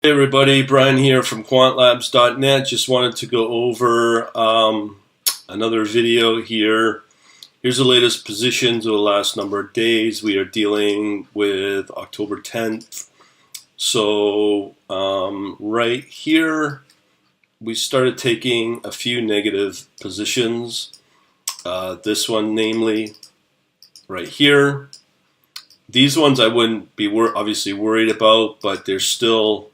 Hey everybody, Brian here from quantlabs.net. Just wanted to go over another video here. Here's the latest positions of the last number of days. We are dealing with October 10th. So right here, we started taking a few negative positions. This one, namely, right here. These ones I wouldn't be obviously worried about, but they're still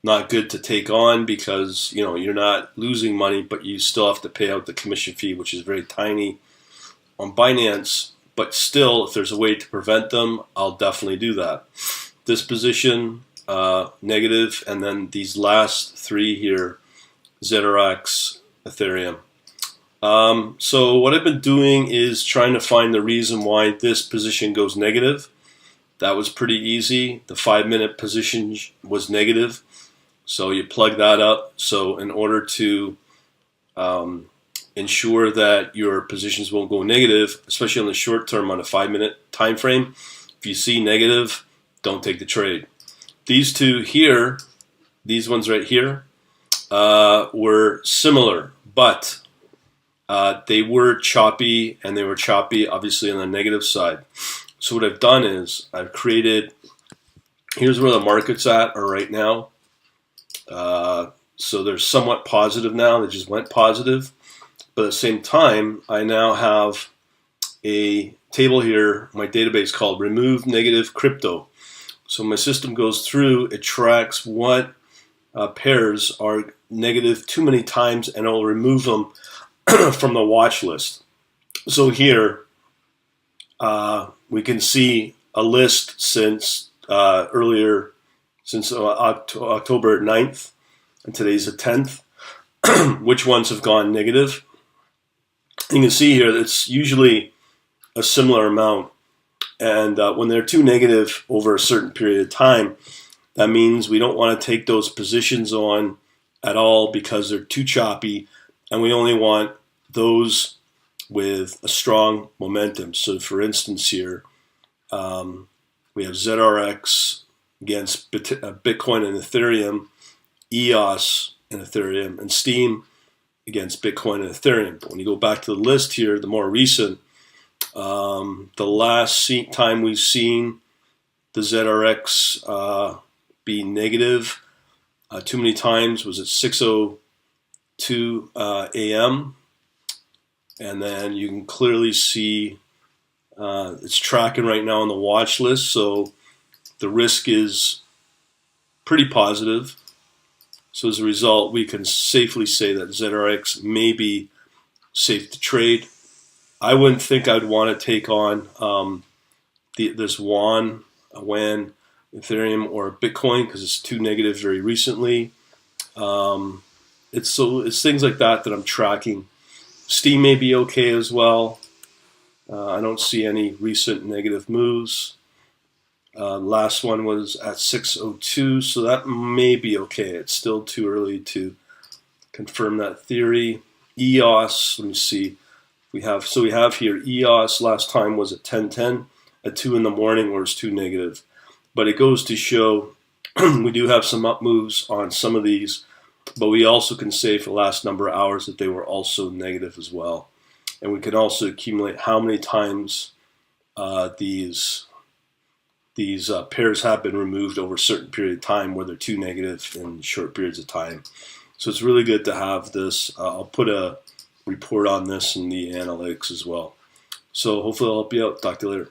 not good to take on because you're not losing money, but you still have to pay out the commission fee, which is very tiny on Binance. But still, if there's a way to prevent them, I'll definitely do that. This position, negative, and then these last three here, ZRX, Ethereum. So what I've been doing is trying to find the reason why this position goes negative. That was pretty easy. The 5-minute position was negative. So you plug that up. So in order to ensure that your positions won't go negative, especially on the short term on a 5-minute time frame, if you see negative, don't take the trade. These two here, these ones right here, were similar, but they were choppy, and they were choppy obviously on the negative side. So what I've done is I've created, here's where the market's at right now. So they're somewhat positive now. They just went positive. But at the same time, I now have a table here, my database called Remove Negative Crypto. So my system goes through, it tracks what pairs are negative too many times, and it'll remove them from the watch list. So here we can see a list since October 9th, and today's the 10th, which ones have gone negative. You can see here that it's usually a similar amount, and when they're too negative over a certain period of time, that means we don't want to take those positions on at all because they're too choppy, and we only want those with a strong momentum. So for instance here, we have ZRX against Bitcoin and Ethereum, EOS and Ethereum, and Steam against Bitcoin and Ethereum. But when you go back to the list here, the more recent, the last time we've seen the ZRX be negative too many times was at 6:02 a.m. And then you can clearly see it's tracking right now on the watch list, so the risk is pretty positive. So as a result, we can safely say that ZRX may be safe to trade. I wouldn't think I'd want to take on this WAN, Ethereum, or Bitcoin because it's too negative very recently. It's things like that I'm tracking. Steam may be okay as well. I don't see any recent negative moves. Last one was at 6:02, so that may be okay. It's still too early to confirm that theory. EOS, let me see. We have here EOS last time was at 10:10 at 2 in the morning where it's too negative. But it goes to show we do have some up moves on some of these, but we also can say for the last number of hours that they were also negative as well. And we can also accumulate how many times these pairs have been removed over a certain period of time where they're too negative in short periods of time. So it's really good to have this. I'll put a report on this in the analytics as well. So hopefully I'll help you out. Talk to you later.